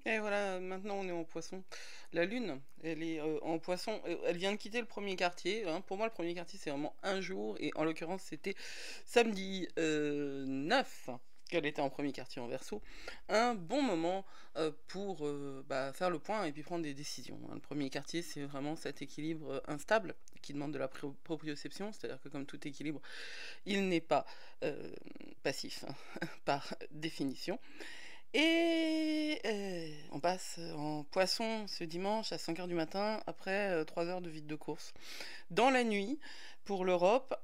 Et voilà, maintenant on est en poisson. La lune, elle est en poisson. Elle vient de quitter le premier quartier, hein. Pour moi, le premier quartier, c'est vraiment un jour. Et en l'occurrence, c'était samedi 9 qu'elle était en premier quartier en Verseau. Un bon moment pour faire le point et puis prendre des décisions, hein. Le premier quartier, c'est vraiment cet équilibre instable qui demande de la proprioception. C'est-à-dire que comme tout équilibre, il n'est pas passif, hein, par définition. Et on passe en poisson ce dimanche à 5 heures du matin, après 3 heures de vide de course. Dans la nuit, pour l'Europe,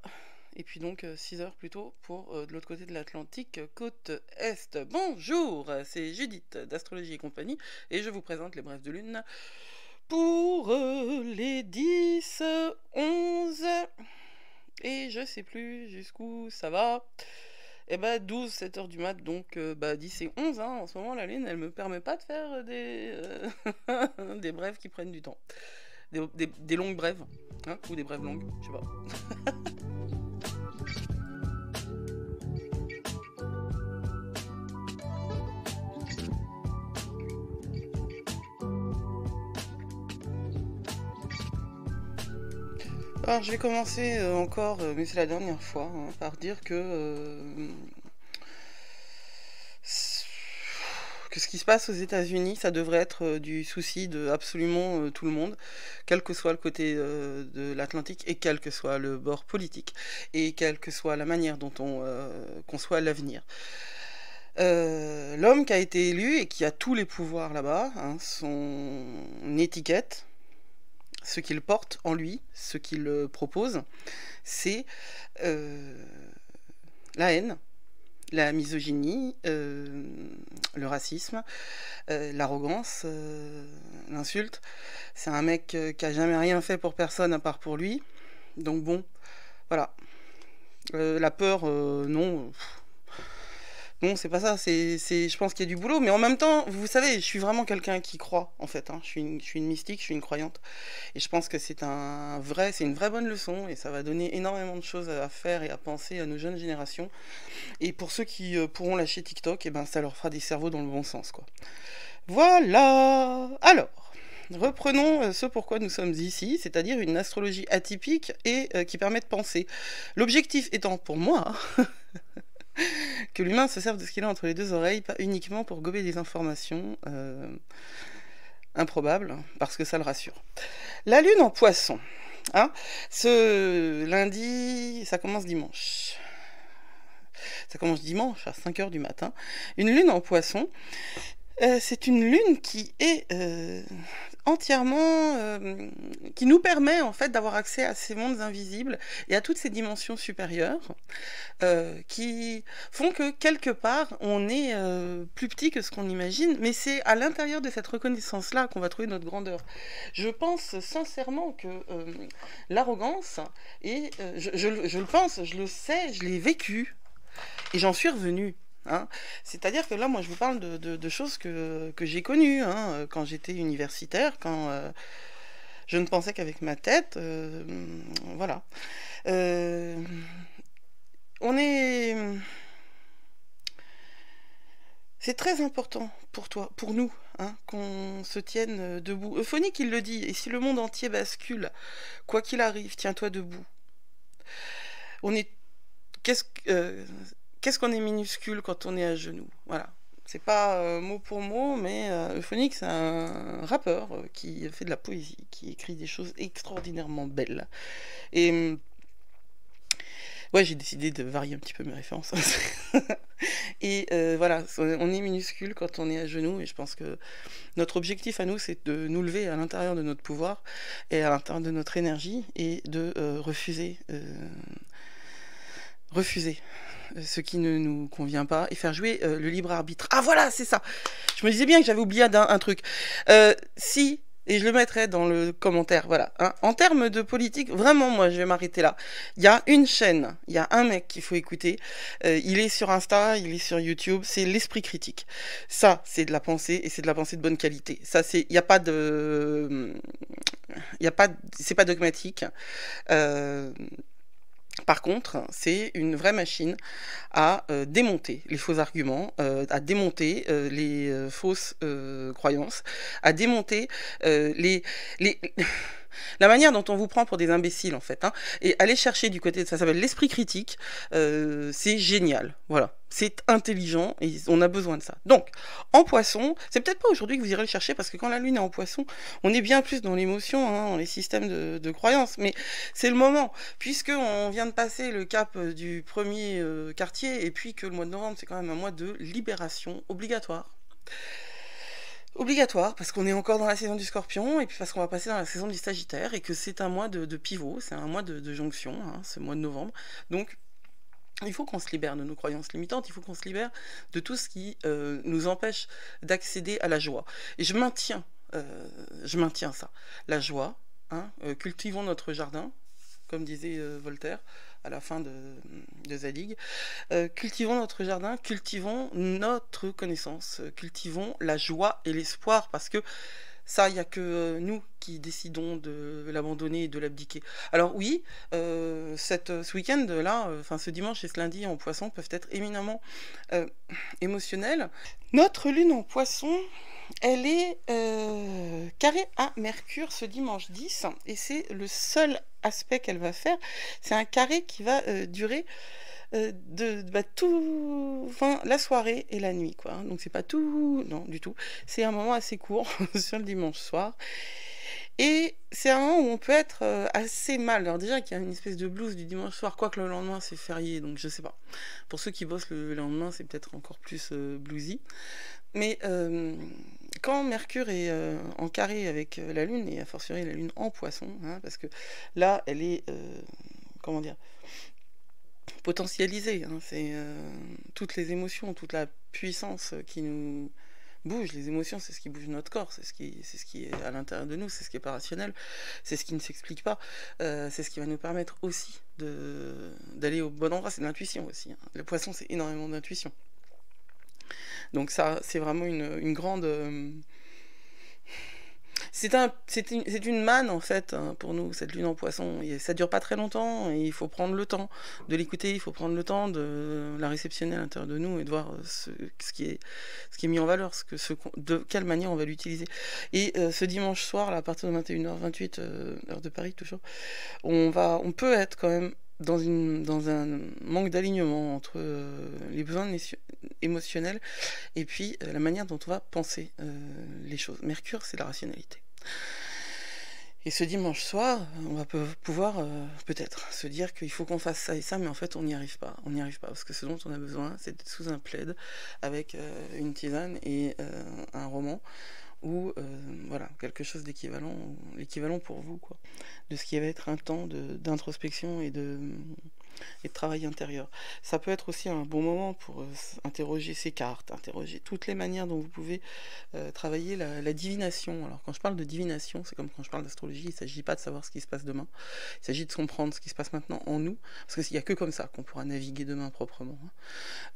et puis donc 6 heures plus tôt pour de l'autre côté de l'Atlantique, côte Est. Bonjour, c'est Judith d'Astrologie et compagnie, et je vous présente les brèves de lune pour les 10, 11, et je sais plus jusqu'où ça va. Et bah 12, 7 heures du mat, donc 10 et 11, hein. En ce moment, la lune, elle me permet pas de faire des brèves qui prennent du temps. Des longues brèves, hein, ou des brèves longues, je sais pas. Alors, je vais commencer encore, mais c'est la dernière fois, hein, par dire que ce qui se passe aux États-Unis, ça devrait être du souci de absolument tout le monde, quel que soit le côté de l'Atlantique et quel que soit le bord politique et quelle que soit la manière dont on conçoit l'avenir. L'homme qui a été élu et qui a tous les pouvoirs là-bas, hein, son étiquette, ce qu'il porte en lui, ce qu'il propose, c'est euh, la haine, la misogynie, le racisme, l'arrogance, l'insulte. C'est un mec qui a jamais rien fait pour personne à part pour lui. Donc bon, voilà. La peur, non. Non, c'est pas ça. Je pense qu'il y a du boulot. Mais en même temps, vous savez, je suis vraiment quelqu'un qui croit, en fait, hein. Je suis une mystique, je suis une croyante. Et je pense que c'est une vraie bonne leçon. Et ça va donner énormément de choses à faire et à penser à nos jeunes générations. Et pour ceux qui pourront lâcher TikTok, eh ben, ça leur fera des cerveaux dans le bon sens, quoi. Voilà. Alors, reprenons ce pourquoi nous sommes ici, c'est-à-dire une astrologie atypique et qui permet de penser. L'objectif étant pour moi que l'humain se serve de ce qu'il a entre les deux oreilles, pas uniquement pour gober des informations improbables, parce que ça le rassure. La lune en poisson. Hein, ce lundi, ça commence dimanche. Ça commence dimanche à 5 heures du matin. Une lune en poisson. C'est une lune qui est entièrement, qui nous permet en fait d'avoir accès à ces mondes invisibles et à toutes ces dimensions supérieures qui font que quelque part on est plus petit que ce qu'on imagine, mais c'est à l'intérieur de cette reconnaissance-là qu'on va trouver notre grandeur. Je pense sincèrement que l'arrogance, et je le pense, je le sais, je l'ai vécu et j'en suis revenue. Hein. C'est-à-dire que là, moi, je vous parle de choses que j'ai connues, hein, quand j'étais universitaire, quand je ne pensais qu'avec ma tête. Voilà. Euh, on est. C'est très important pour toi, pour nous, hein, qu'on se tienne debout. Euphonique, il le dit, et si le monde entier bascule, quoi qu'il arrive, tiens-toi debout. On est. Qu'est-ce que. Qu'est-ce qu'on est minuscule quand on est à genoux? Voilà. C'est pas mot pour mot, mais Euphonique, c'est un rappeur qui fait de la poésie, qui écrit des choses extraordinairement belles. Et ouais, j'ai décidé de varier un petit peu mes références. Et voilà, on est minuscule quand on est à genoux, et je pense que notre objectif à nous, c'est de nous lever à l'intérieur de notre pouvoir et à l'intérieur de notre énergie et de refuser ce qui ne nous convient pas et faire jouer le libre arbitre. Ah voilà, c'est ça. Je me disais bien que j'avais oublié un truc. Si, et je le mettrai dans le commentaire, voilà. Hein, en termes de politique, vraiment, moi, je vais m'arrêter là. Il y a une chaîne, il y a un mec qu'il faut écouter. Il est sur Insta, il est sur YouTube. C'est l'esprit critique. Ça, c'est de la pensée et c'est de la pensée de bonne qualité. Ça, c'est, il n'y a pas de, il y a pas, c'est pas dogmatique. Euh, Par contre, c'est une vraie machine à démonter les faux arguments, à démonter les fausses croyances, à démonter les la manière dont on vous prend pour des imbéciles, en fait, hein, et aller chercher du côté de ça s'appelle l'esprit critique, c'est génial. Voilà, c'est intelligent et on a besoin de ça. Donc, en poisson, c'est peut-être pas aujourd'hui que vous irez le chercher parce que quand la lune est en poisson, on est bien plus dans l'émotion, hein, dans les systèmes de croyances, mais c'est le moment, puisque on vient de passer le cap du premier quartier et puis que le mois de novembre, c'est quand même un mois de libération obligatoire. Obligatoire, parce qu'on est encore dans la saison du Scorpion, et puis parce qu'on va passer dans la saison du Sagittaire, et que c'est un mois de pivot, c'est un mois de jonction, hein, ce mois de novembre. Donc, il faut qu'on se libère de nos croyances limitantes, il faut qu'on se libère de tout ce qui nous empêche d'accéder à la joie. Et je maintiens ça. La joie, hein, cultivons notre jardin, comme disait Voltaire à la fin de Zadig. Cultivons notre jardin, cultivons notre connaissance, cultivons la joie et l'espoir, parce que ça, il n'y a que nous qui décidons de l'abandonner et de l'abdiquer. Alors oui, ce week-end-là, enfin ce dimanche et ce lundi en poisson peuvent être éminemment émotionnels. Notre lune en poisson, elle est carrée à Mercure ce dimanche 10, et c'est le seul aspect qu'elle va faire. C'est un carré qui va durer enfin, la soirée et la nuit, quoi. Donc c'est pas tout, non, du tout. C'est un moment assez court sur le dimanche soir. Et c'est un moment où on peut être assez mal. Alors déjà qu'il y a une espèce de blues du dimanche soir, quoique le lendemain c'est férié, donc je sais pas. Pour ceux qui bossent le lendemain, c'est peut-être encore plus bluesy. Mais quand Mercure est en carré avec la Lune, et a fortiori la Lune en poisson, hein, parce que là, elle est, comment dire, potentialisée, hein, c'est toutes les émotions, toute la puissance qui nous bouge. Les émotions, c'est ce qui bouge notre corps, c'est ce qui est à l'intérieur de nous, c'est ce qui est pas rationnel, c'est ce qui ne s'explique pas, c'est ce qui va nous permettre aussi d'aller au bon endroit, c'est de l'intuition aussi, hein. Le poisson, c'est énormément d'intuition. Donc ça, c'est vraiment une grande... c'est une manne, en fait, hein, pour nous, cette lune en poisson. Et ça dure pas très longtemps, et il faut prendre le temps de l'écouter, il faut prendre le temps de la réceptionner à l'intérieur de nous et de voir ce qui est mis en valeur, de quelle manière on va l'utiliser. Et ce dimanche soir, là, à partir de 21h28, heure de Paris toujours, on peut être quand même dans un manque d'alignement entre les besoins émotionnels et puis la manière dont on va penser les choses. Mercure, c'est la rationalité. Et ce dimanche soir, on va pouvoir peut-être se dire qu'il faut qu'on fasse ça et ça, mais en fait on n'y arrive pas. On n'y arrive pas, parce que ce dont on a besoin, c'est d'être sous un plaid avec une tisane et un roman, ou voilà, quelque chose d'équivalent, l'équivalent pour vous, quoi, de ce qui va être un temps d'introspection et de travail intérieur. Ça peut être aussi un bon moment pour interroger ses cartes, interroger toutes les manières dont vous pouvez travailler la divination. Alors quand je parle de divination, c'est comme quand je parle d'astrologie, il ne s'agit pas de savoir ce qui se passe demain, il s'agit de comprendre ce qui se passe maintenant en nous, parce qu'il n'y a que comme ça qu'on pourra naviguer demain proprement, hein.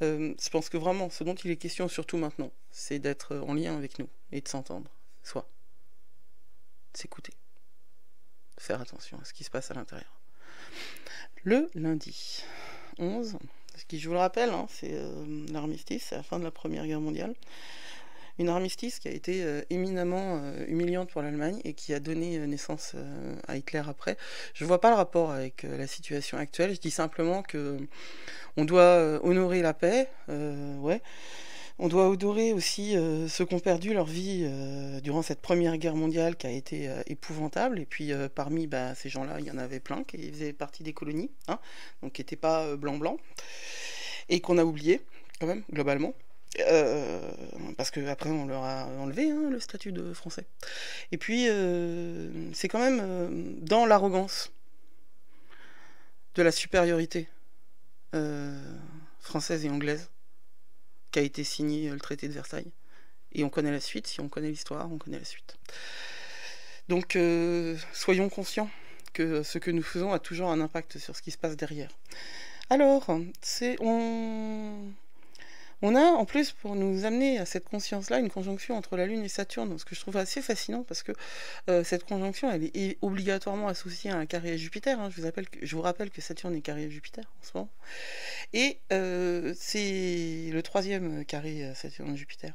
Je pense que vraiment, ce dont il est question surtout maintenant, c'est d'être en lien avec nous, et de s'entendre, soit s'écouter, faire attention à ce qui se passe à l'intérieur. Le lundi 11, ce qui, je vous le rappelle, hein, c'est l'armistice, c'est la fin de la Première Guerre mondiale. Une armistice qui a été éminemment humiliante pour l'Allemagne et qui a donné naissance à Hitler après. Je ne vois pas le rapport avec la situation actuelle, je dis simplement que on doit honorer la paix, ouais. On doit honorer aussi ceux qui ont perdu leur vie durant cette Première Guerre mondiale qui a été épouvantable. Et puis parmi ces gens-là, il y en avait plein qui faisaient partie des colonies, hein, donc qui n'étaient pas blanc-blanc, et qu'on a oublié quand même, globalement. Parce qu'après on leur a enlevé, hein, le statut de français. Et puis c'est quand même dans l'arrogance de la supériorité française et anglaise qu'a été signé le traité de Versailles. Et on connaît la suite, si on connaît l'histoire, on connaît la suite. Donc soyons conscients que ce que nous faisons a toujours un impact sur ce qui se passe derrière. Alors, On a en plus, pour nous amener à cette conscience-là, une conjonction entre la Lune et Saturne, ce que je trouve assez fascinant parce que cette conjonction, elle est obligatoirement associée à un carré à Jupiter. Hein. Je vous rappelle que Saturne est carré à Jupiter en ce moment. Et c'est le troisième carré Saturne-Jupiter.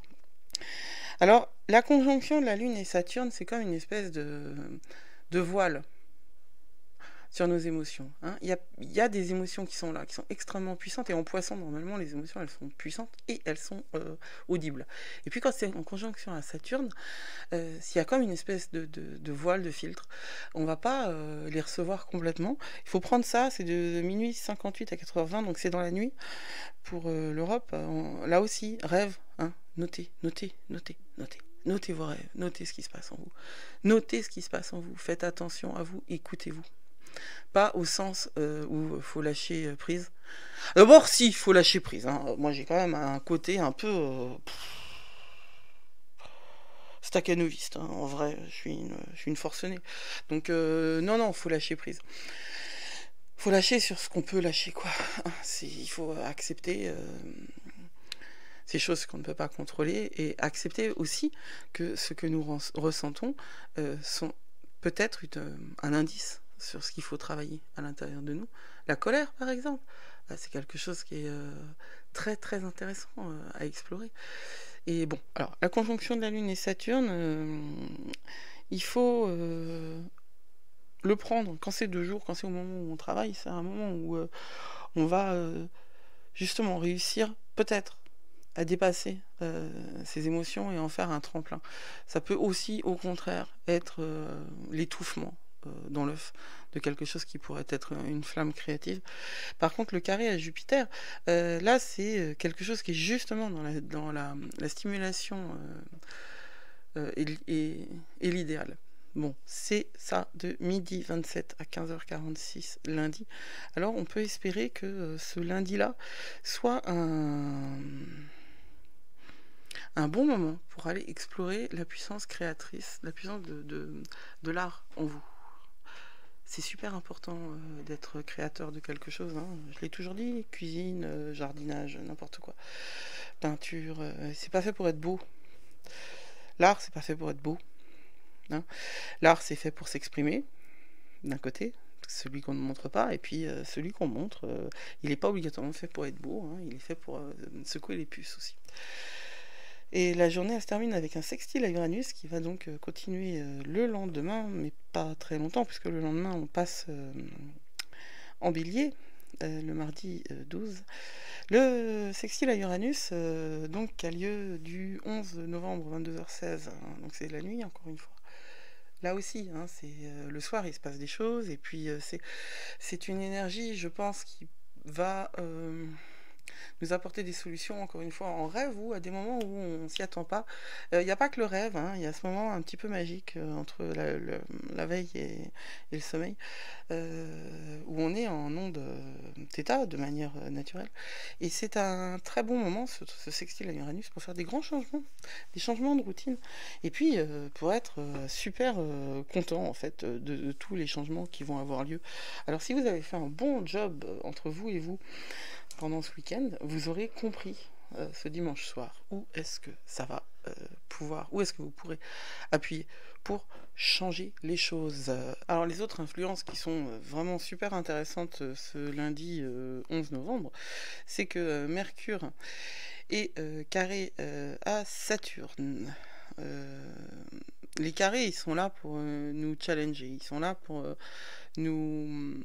Alors, la conjonction de la Lune et Saturne, c'est comme une espèce de voile sur nos émotions. Hein. Il y a des émotions qui sont là, qui sont extrêmement puissantes, et en Poisson, normalement, les émotions, elles sont puissantes et elles sont audibles. Et puis quand c'est en conjonction à Saturne, s'il y a comme une espèce de voile, de filtre, on va pas les recevoir complètement. Il faut prendre ça, c'est de minuit 58 à 4h20, donc c'est dans la nuit. Pour l'Europe, là aussi, rêve, hein, notez, notez, notez, notez. Notez vos rêves, notez ce qui se passe en vous. Notez ce qui se passe en vous, faites attention à vous, écoutez-vous. Pas au sens où il faut lâcher prise. D'abord, si, il faut lâcher prise. Hein. Moi, j'ai quand même un côté un peu staccanoviste. Hein. En vrai, je suis une forcenée. Donc, non, faut lâcher prise. Faut lâcher sur ce qu'on peut lâcher, quoi. Il faut accepter ces choses qu'on ne peut pas contrôler et accepter aussi que ce que nous ressentons sont peut-être un indice sur ce qu'il faut travailler à l'intérieur de nous. La colère, par exemple, c'est quelque chose qui est très très intéressant à explorer. Et bon, alors, la conjonction de la Lune et Saturne, il faut le prendre quand c'est 2 jours, quand c'est au moment où on travaille, c'est un moment où on va justement réussir peut-être à dépasser ses émotions et en faire un tremplin. Ça peut aussi, au contraire, être l'étouffement dans l'œuf de quelque chose qui pourrait être une flamme créative. Par contre, le carré à Jupiter, là, c'est quelque chose qui est justement dans la stimulation et l'idéal. Bon, c'est ça de midi 27 à 15h46 lundi. Alors, on peut espérer que ce lundi-là soit un bon moment pour aller explorer la puissance créatrice, la puissance de l'art en vous. C'est super important d'être créateur de quelque chose. Hein. Je l'ai toujours dit, cuisine, jardinage, n'importe quoi. Peinture, c'est pas fait pour être beau. L'art, c'est pas fait pour être beau. Hein. L'art, c'est fait pour s'exprimer, d'un côté, celui qu'on ne montre pas, et puis celui qu'on montre, il n'est pas obligatoirement fait pour être beau, hein. Il est fait pour secouer les puces aussi. Et la journée, elle se termine avec un sextile à Uranus qui va donc continuer le lendemain, mais pas très longtemps, puisque le lendemain, on passe en bélier, le mardi 12. Le sextile à Uranus, donc, a lieu du 11 novembre, 22h16, hein, donc c'est la nuit, encore une fois. Là aussi, hein, c'est le soir, il se passe des choses, et puis c'est une énergie, je pense, qui va nous apporter des solutions, encore une fois, en rêve ou à des moments où on s'y attend pas. Il n'y a pas que le rêve, hein, il y a ce moment un petit peu magique entre la veille et le sommeil, où on est en onde θ de manière naturelle. Et c'est un très bon moment, ce sextile à Uranus, pour faire des grands changements, des changements de routine. Et puis, pour être super content, en fait, de tous les changements qui vont avoir lieu. Alors, si vous avez fait un bon job entre vous et vous, pendant ce week-end, vous aurez compris ce dimanche soir où est-ce que ça va pouvoir, où est-ce que vous pourrez appuyer pour changer les choses. Alors les autres influences qui sont vraiment super intéressantes ce lundi 11 novembre, c'est que Mercure est carré à Saturne. Les carrés, ils sont là pour nous challenger, ils sont là pour nous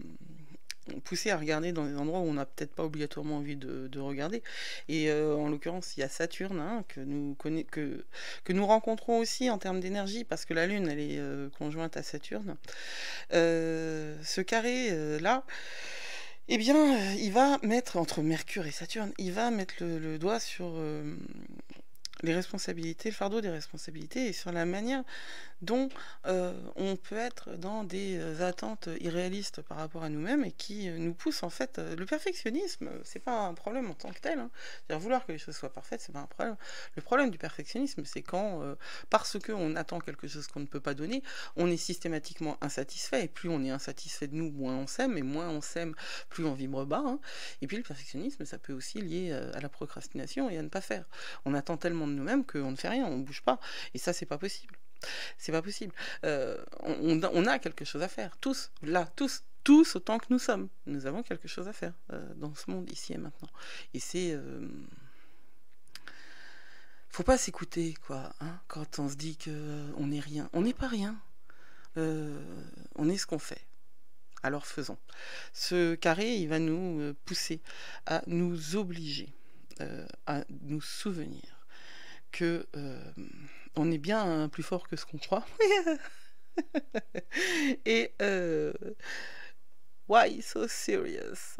pousser à regarder dans des endroits où on n'a peut-être pas obligatoirement envie de regarder. Et en l'occurrence, il y a Saturne, hein, que nous rencontrons aussi en termes d'énergie, parce que la Lune, elle est conjointe à Saturne. Ce carré-là, eh bien, il va mettre, entre Mercure et Saturne, il va mettre le doigt sur les responsabilités, le fardeau des responsabilités et sur la manière dont on peut être dans des attentes irréalistes par rapport à nous-mêmes et qui nous poussent en fait. Le perfectionnisme, c'est pas un problème en tant que tel, hein. C'est-à-dire vouloir que les choses soient parfaites, c'est pas un problème. Le problème du perfectionnisme, c'est quand, parce qu'on attend quelque chose qu'on ne peut pas donner, on est systématiquement insatisfait. Et plus on est insatisfait de nous, moins on s'aime. Et moins on s'aime, plus on vibre bas, hein. Et puis le perfectionnisme, ça peut aussi lier à la procrastination et à ne pas faire. On attend tellement de nous-mêmes qu'on ne fait rien, on bouge pas. Et ça, c'est pas possible. C'est pas possible. On a quelque chose à faire. Tous, là, tous autant que nous sommes. Nous avons quelque chose à faire dans ce monde, ici et maintenant. Et c'est... faut pas s'écouter, quoi. Hein, quand on se dit qu'on n'est rien. On n'est pas rien. On est ce qu'on fait. Alors faisons. Ce carré, il va nous pousser à nous obliger, à nous souvenir que on est bien plus fort que ce qu'on croit. Et why so serious?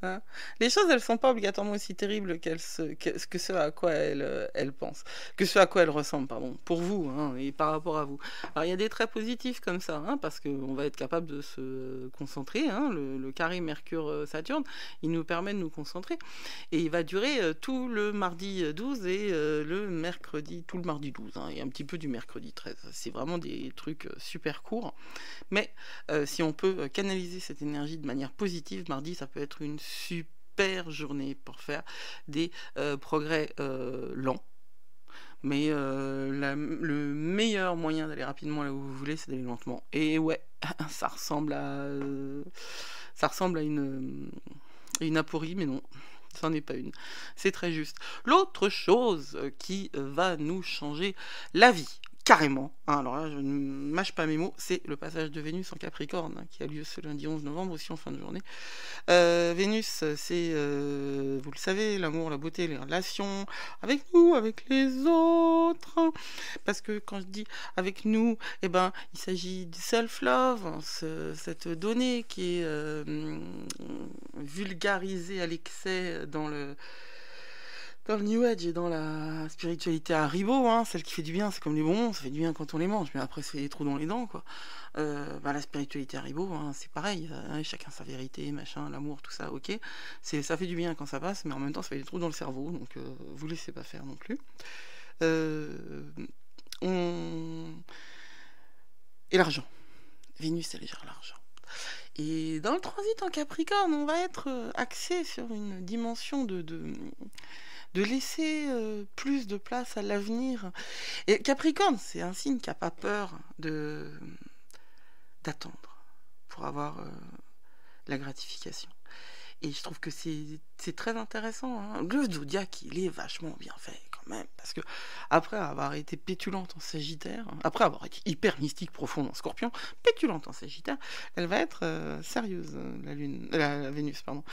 Hein, les choses, elles sont pas obligatoirement aussi terribles que ce à quoi elles pensent, que ce à quoi elles ressemblent, pardon, pour vous, hein, et par rapport à vous. Alors il y a des traits positifs comme ça, hein, parce qu'on va être capable de se concentrer, hein, le carré Mercure-Saturne, il nous permet de nous concentrer, et il va durer tout le mardi 12 et le mercredi, tout le mardi 12, hein, et un petit peu du mercredi 13. C'est vraiment des trucs super courts, mais si on peut canaliser cette énergie de manière positive, mardi, ça peut être une super journée pour faire des progrès lents. Mais le meilleur moyen d'aller rapidement là où vous voulez, c'est d'aller lentement. Et ouais, ça ressemble à une aporie, mais non. Ça n'en est pas une. C'est très juste. L'autre chose qui va nous changer la vie, carrément, hein, alors là je ne mâche pas mes mots, c'est le passage de Vénus en Capricorne, hein, qui a lieu ce lundi 11 novembre, aussi en fin de journée. Vénus, c'est, vous le savez, l'amour, la beauté, les relations, avec nous, avec les autres. Hein. Parce que quand je dis avec nous, eh ben, il s'agit du self-love, hein, cette donnée qui est vulgarisée à l'excès dans le New Age et dans la spiritualité à ribot, hein, celle qui fait du bien, c'est comme les bonbons, ça fait du bien quand on les mange, mais après ça fait des trous dans les dents, quoi. La spiritualité à ribot, hein, c'est pareil, chacun sa vérité, machin, l'amour, tout ça, ok. Ça fait du bien quand ça passe, mais en même temps ça fait des trous dans le cerveau, donc vous laissez pas faire non plus. Et l'argent. Vénus, elle gère l'argent. Et dans le transit en Capricorne, on va être axé sur une dimension de laisser plus de place à l'avenir. Et Capricorne, c'est un signe qui n'a pas peur d'attendre pour avoir la gratification. Et je trouve que c'est très intéressant. Hein. Le zodiaque, il est vachement bien fait quand même. Parce que après avoir été pétulante en Sagittaire, après avoir été hyper mystique profonde en Scorpion, pétulante en Sagittaire, elle va être sérieuse, la Vénus, pardon,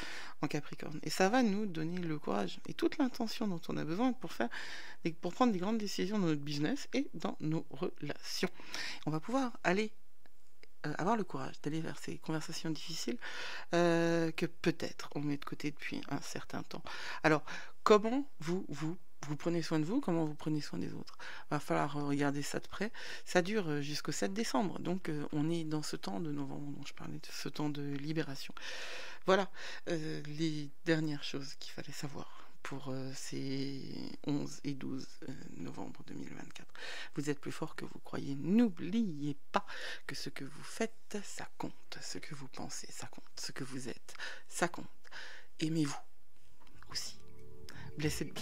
en Capricorne. Et ça va nous donner le courage et toute l'intention dont on a besoin pour prendre des grandes décisions dans notre business et dans nos relations. On va pouvoir avoir le courage d'aller vers ces conversations difficiles que peut-être on met de côté depuis un certain temps. Alors, comment vous prenez soin de vous, comment vous prenez soin des autres? Va falloir regarder ça de près. Ça dure jusqu'au 7 décembre, donc on est dans ce temps de novembre dont je parlais, de ce temps de libération. Voilà les dernières choses qu'il fallait savoir pour ces 11 et 12 novembre 2024. Vous êtes plus fort que vous croyez. N'oubliez pas que ce que vous faites, ça compte. Ce que vous pensez, ça compte. Ce que vous êtes, ça compte. Aimez-vous aussi. Blessed be.